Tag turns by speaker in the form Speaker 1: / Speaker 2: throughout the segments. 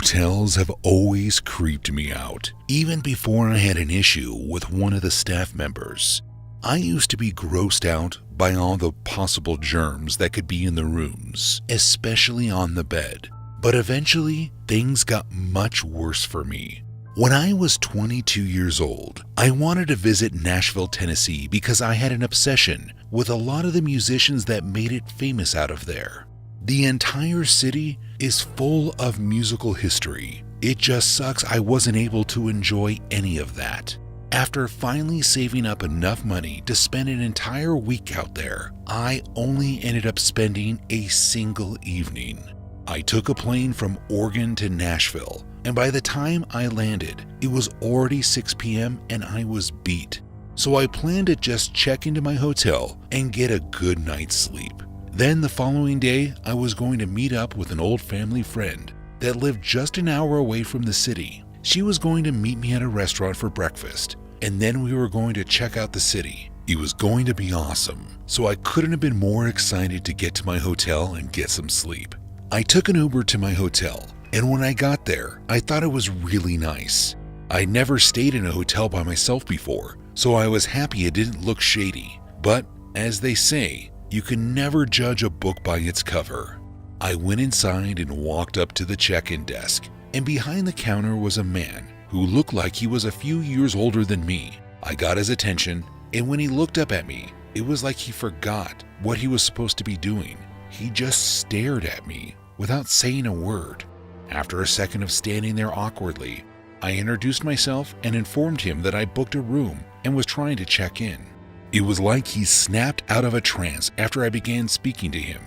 Speaker 1: Hotels have always creeped me out, even before I had an issue with one of the staff members. I used to be grossed out by all the possible germs that could be in the rooms, especially on the bed. But eventually, things got much worse for me. When I was 22 years old, I wanted to visit Nashville, Tennessee because I had an obsession with a lot of the musicians that made it famous out of there. The entire city is full of musical history. It just sucks I wasn't able to enjoy any of that. After finally saving up enough money to spend an entire week out there, I only ended up spending a single evening. I took a plane from Oregon to Nashville, and by the time I landed, it was already 6 p.m. and I was beat. So I planned to just check into my hotel and get a good night's sleep. Then the following day, I was going to meet up with an old family friend that lived just an hour away from the city. She was going to meet me at a restaurant for breakfast, and then we were going to check out the city. It was going to be awesome, so I couldn't have been more excited to get to my hotel and get some sleep. I took an Uber to my hotel, and when I got there, I thought it was really nice. I'd never stayed in a hotel by myself before, so I was happy it didn't look shady. But, as they say, you can never judge a book by its cover. I went inside and walked up to the check-in desk, and behind the counter was a man who looked like he was a few years older than me. I got his attention, and when he looked up at me, it was like he forgot what he was supposed to be doing. He just stared at me without saying a word. After a second of standing there awkwardly, I introduced myself and informed him that I booked a room and was trying to check in. It was like he snapped out of a trance after I began speaking to him.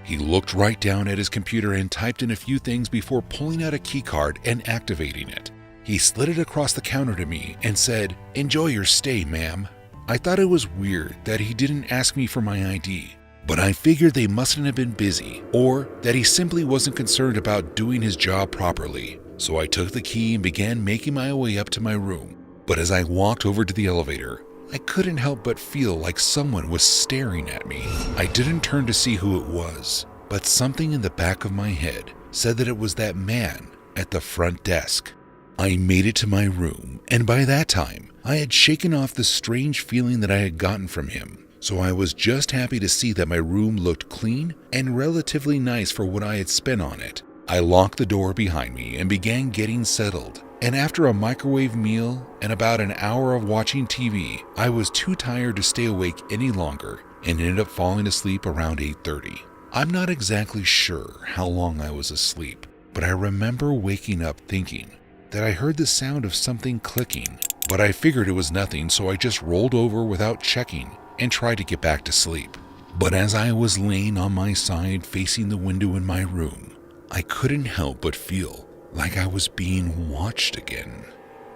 Speaker 1: He looked right down at his computer and typed in a few things before pulling out a key card and activating it. He slid it across the counter to me and said, "Enjoy your stay, ma'am." I thought it was weird that he didn't ask me for my ID, but I figured they mustn't have been busy or that he simply wasn't concerned about doing his job properly. So I took the key and began making my way up to my room. But as I walked over to the elevator, I couldn't help but feel like someone was staring at me. I didn't turn to see who it was, but something in the back of my head said that it was that man at the front desk. I made it to my room, and by that time, I had shaken off the strange feeling that I had gotten from him. So I was just happy to see that my room looked clean and relatively nice for what I had spent on it. I locked the door behind me and began getting settled. And after a microwave meal and about an hour of watching TV, I was too tired to stay awake any longer and ended up falling asleep around 8:30. I'm not exactly sure how long I was asleep, but I remember waking up thinking that I heard the sound of something clicking, but I figured it was nothing, so I just rolled over without checking and tried to get back to sleep. But as I was laying on my side facing the window in my room, I couldn't help but feel like I was being watched again.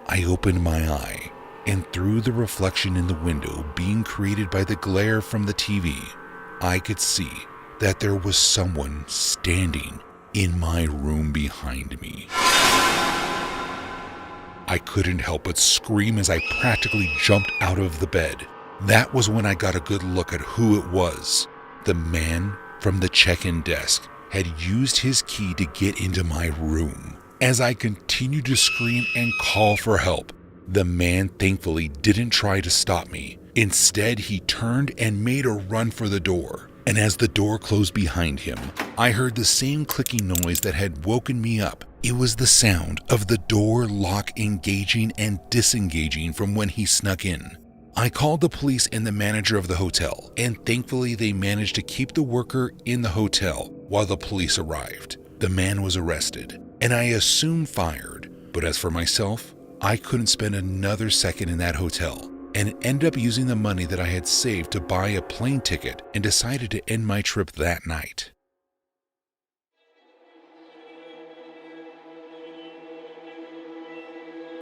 Speaker 1: I opened my eye, and through the reflection in the window being created by the glare from the TV, I could see that there was someone standing in my room behind me. I couldn't help but scream as I practically jumped out of the bed. That was when I got a good look at who it was. The man from the check-in desk had used his key to get into my room. As I continued to scream and call for help, the man thankfully didn't try to stop me. Instead, he turned and made a run for the door. And as the door closed behind him, I heard the same clicking noise that had woken me up. It was the sound of the door lock engaging and disengaging from when he snuck in. I called the police and the manager of the hotel, and thankfully they managed to keep the worker in the hotel while the police arrived. The man was arrested, and I assumed fired. But as for myself, I couldn't spend another second in that hotel, and ended up using the money that I had saved to buy a plane ticket and decided to end my trip that night.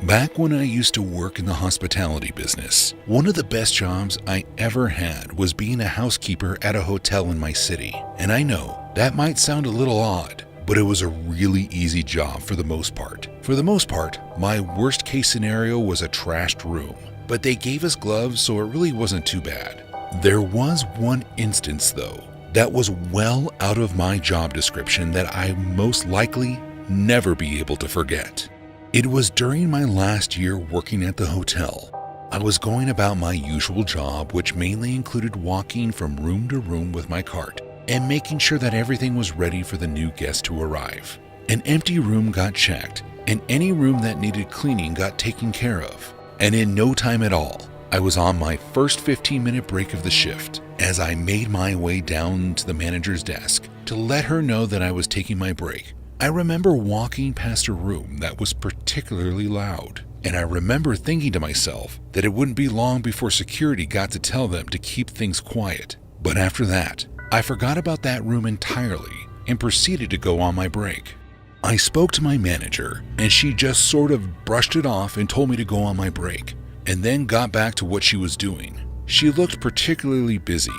Speaker 1: Back when I used to work in the hospitality business, one of the best jobs I ever had was being a housekeeper at a hotel in my city. And I know that might sound a little odd, but it was a really easy job for the most part. For the most part, my worst case scenario was a trashed room, but they gave us gloves, so it really wasn't too bad. There was one instance though that was well out of my job description that I most likely never be able to forget. It was during my last year working at the hotel. I was going about my usual job, which mainly included walking from room to room with my cart and making sure that everything was ready for the new guest to arrive. An empty room got checked, and any room that needed cleaning got taken care of. And in no time at all, I was on my first 15-minute break of the shift as I made my way down to the manager's desk to let her know that I was taking my break. I remember walking past a room that was particularly loud, and I remember thinking to myself that it wouldn't be long before security got to tell them to keep things quiet. But after that, I forgot about that room entirely and proceeded to go on my break. I spoke to my manager, and she just sort of brushed it off and told me to go on my break, and then got back to what she was doing. She looked particularly busy,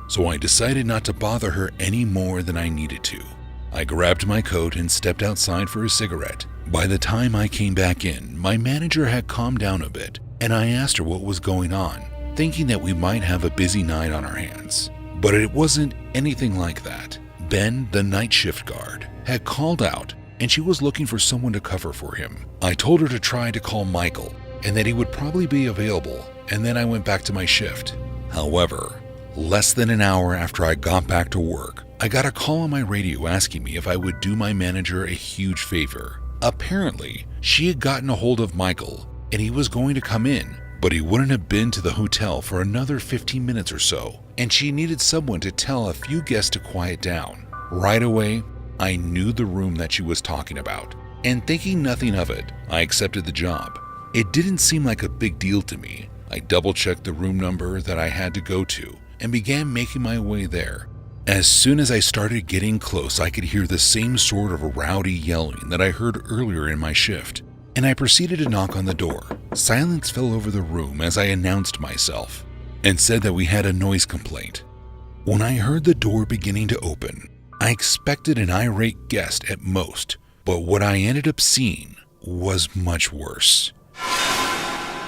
Speaker 1: so I decided not to bother her any more than I needed to. I grabbed my coat and stepped outside for a cigarette. By the time I came back in, my manager had calmed down a bit, and I asked her what was going on, thinking that we might have a busy night on our hands. But it wasn't anything like that. Ben, the night shift guard, had called out, and she was looking for someone to cover for him. I told her to try to call Michael, and that he would probably be available, and then I went back to my shift. However, less than an hour after I got back to work, I got a call on my radio asking me if I would do my manager a huge favor. Apparently, she had gotten a hold of Michael, and he was going to come in, but he wouldn't have been to the hotel for another 15 minutes or so, and she needed someone to tell a few guests to quiet down. Right away, I knew the room that she was talking about, and thinking nothing of it, I accepted the job. It didn't seem like a big deal to me. I double-checked the room number that I had to go to and began making my way there. As soon as I started getting close, I could hear the same sort of rowdy yelling that I heard earlier in my shift, and I proceeded to knock on the door. Silence fell over the room as I announced myself and said that we had a noise complaint. When I heard the door beginning to open, I expected an irate guest at most, but what I ended up seeing was much worse.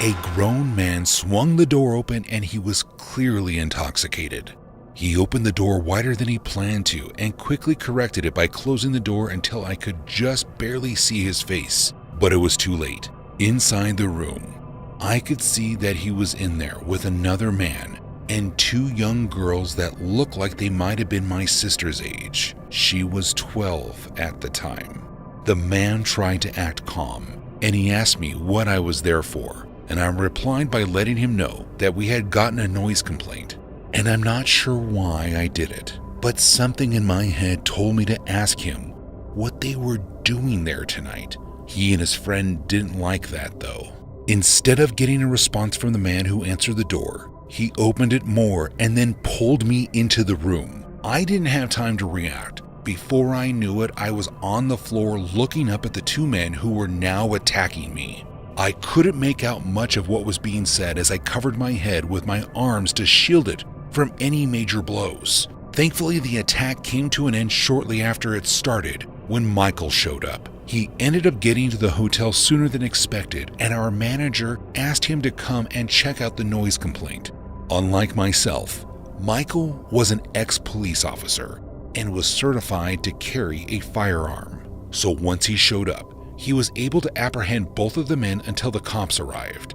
Speaker 1: A grown man swung the door open, and he was clearly intoxicated. He opened the door wider than he planned to and quickly corrected it by closing the door until I could just barely see his face. But it was too late. Inside the room, I could see that he was in there with another man and two young girls that looked like they might have been my sister's age. She was 12 at the time. The man tried to act calm, and he asked me what I was there for, and I replied by letting him know that we had gotten a noise complaint. And I'm not sure why I did it, but something in my head told me to ask him what they were doing there tonight. He and his friend didn't like that though. Instead of getting a response from the man who answered the door, he opened it more and then pulled me into the room. I didn't have time to react. Before I knew it, I was on the floor looking up at the two men who were now attacking me. I couldn't make out much of what was being said as I covered my head with my arms to shield it from any major blows. Thankfully, the attack came to an end shortly after it started when Michael showed up. He ended up getting to the hotel sooner than expected, and our manager asked him to come and check out the noise complaint. Unlike myself, Michael was an ex-police officer and was certified to carry a firearm. So once he showed up, he was able to apprehend both of the men until the cops arrived.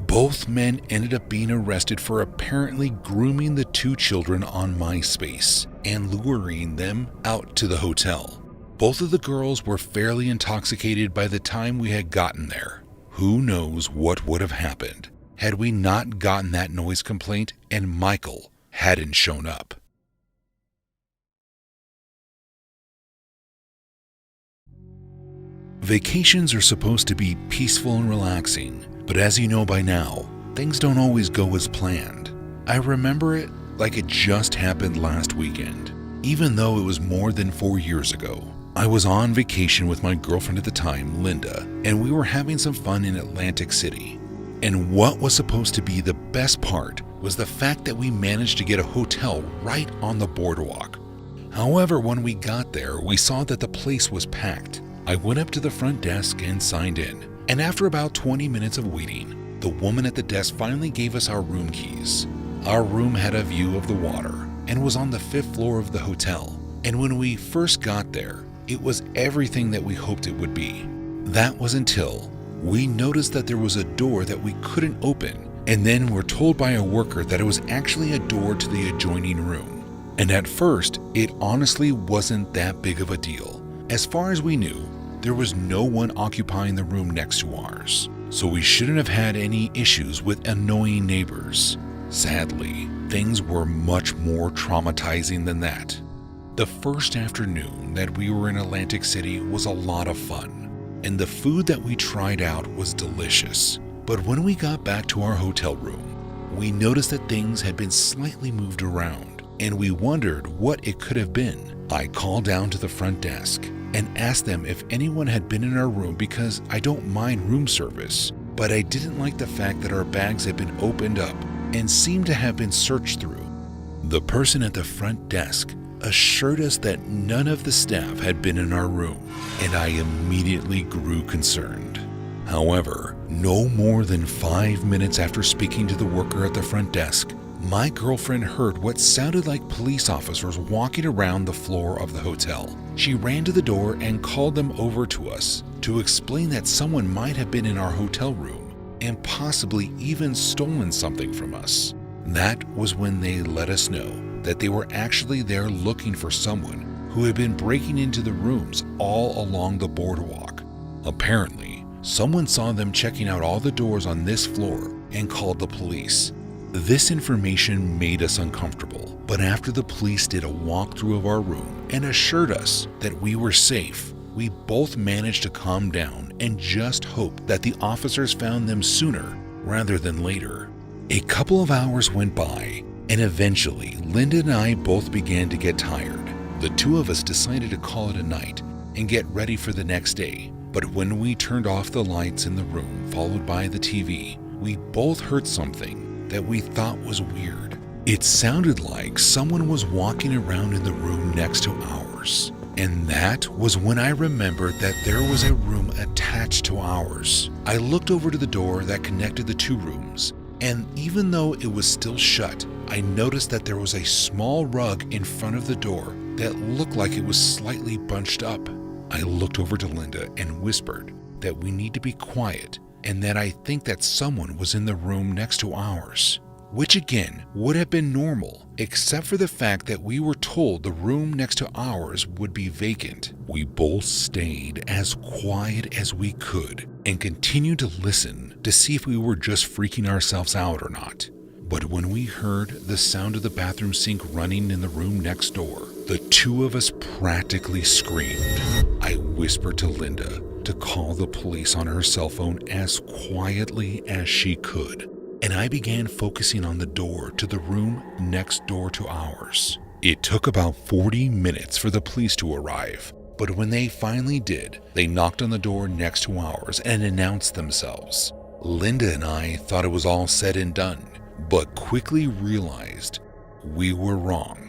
Speaker 1: Both men ended up being arrested for apparently grooming the two children on MySpace and luring them out to the hotel. Both of the girls were fairly intoxicated by the time we had gotten there. Who knows what would have happened had we not gotten that noise complaint and Michael hadn't shown up. Vacations are supposed to be peaceful and relaxing, but as you know by now, things don't always go as planned. I remember it like it just happened last weekend, even though it was more than 4 years ago. I was on vacation with my girlfriend at the time, Linda, and we were having some fun in Atlantic City. And what was supposed to be the best part was the fact that we managed to get a hotel right on the boardwalk. However, when we got there, we saw that the place was packed. I went up to the front desk and signed in, and after about 20 minutes of waiting, the woman at the desk finally gave us our room keys. Our room had a view of the water and was on the 5th floor of the hotel, and when we first got there, It was everything that we hoped it would be. That was until we noticed that there was a door that we couldn't open, and then were told by a worker that it was actually a door to the adjoining room. And at first, it honestly wasn't that big of a deal. As far as we knew, there was no one occupying the room next to ours, so we shouldn't have had any issues with annoying neighbors. Sadly, things were much more traumatizing than that. The first afternoon that we were in Atlantic City was a lot of fun, and the food that we tried out was delicious. But when we got back to our hotel room, we noticed that things had been slightly moved around, and we wondered what it could have been. I called down to the front desk and asked them if anyone had been in our room because I don't mind room service, but I didn't like the fact that our bags had been opened up and seemed to have been searched through. The person at the front desk assured us that none of the staff had been in our room, and I immediately grew concerned. However, no more than 5 minutes after speaking to the worker at the front desk, my girlfriend heard what sounded like police officers walking around the floor of the hotel. She ran to the door and called them over to us to explain that someone might have been in our hotel room and possibly even stolen something from us. That was when they let us know that they were actually there looking for someone who had been breaking into the rooms all along the boardwalk. Apparently, someone saw them checking out all the doors on this floor and called the police. This information made us uncomfortable, but after the police did a walkthrough of our room and assured us that we were safe, we both managed to calm down and just hoped that the officers found them sooner rather than later. A couple of hours went by, and eventually Linda and I both began to get tired. The two of us decided to call it a night and get ready for the next day, but when we turned off the lights in the room followed by the TV, we both heard something that we thought was weird. It sounded like someone was walking around in the room next to ours. And that was when I remembered that there was a room attached to ours. I looked over to the door that connected the two rooms, and even though it was still shut, I noticed that there was a small rug in front of the door that looked like it was slightly bunched up. I looked over to Linda and whispered that we need to be quiet and that I think that someone was in the room next to ours, which again would have been normal, except for the fact that we were told the room next to ours would be vacant. We both stayed as quiet as we could and continued to listen to see if we were just freaking ourselves out or not. But when we heard the sound of the bathroom sink running in the room next door, the two of us practically screamed. I whispered to Linda to call the police on her cell phone as quietly as she could, and I began focusing on the door to the room next door to ours. It took about 40 minutes for the police to arrive, but when they finally did, they knocked on the door next to ours and announced themselves. Linda and I thought it was all said and done, but quickly realized we were wrong.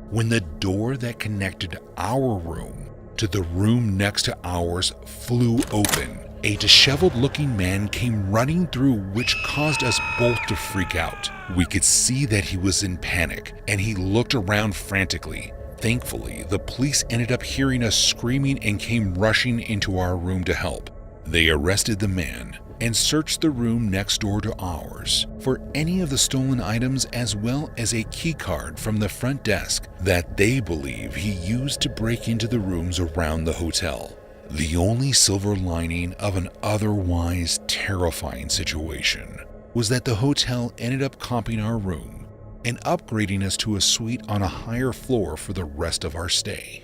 Speaker 1: When the door that connected our room to the room next to ours flew open, a disheveled-looking man came running through, which caused us both to freak out. We could see that he was in panic, and he looked around frantically. Thankfully, the police ended up hearing us screaming and came rushing into our room to help. They arrested the man and searched the room next door to ours for any of the stolen items, as well as a key card from the front desk that they believe he used to break into the rooms around the hotel. The only silver lining of an otherwise terrifying situation was that the hotel ended up comping our room and upgrading us to a suite on a higher floor for the rest of our stay.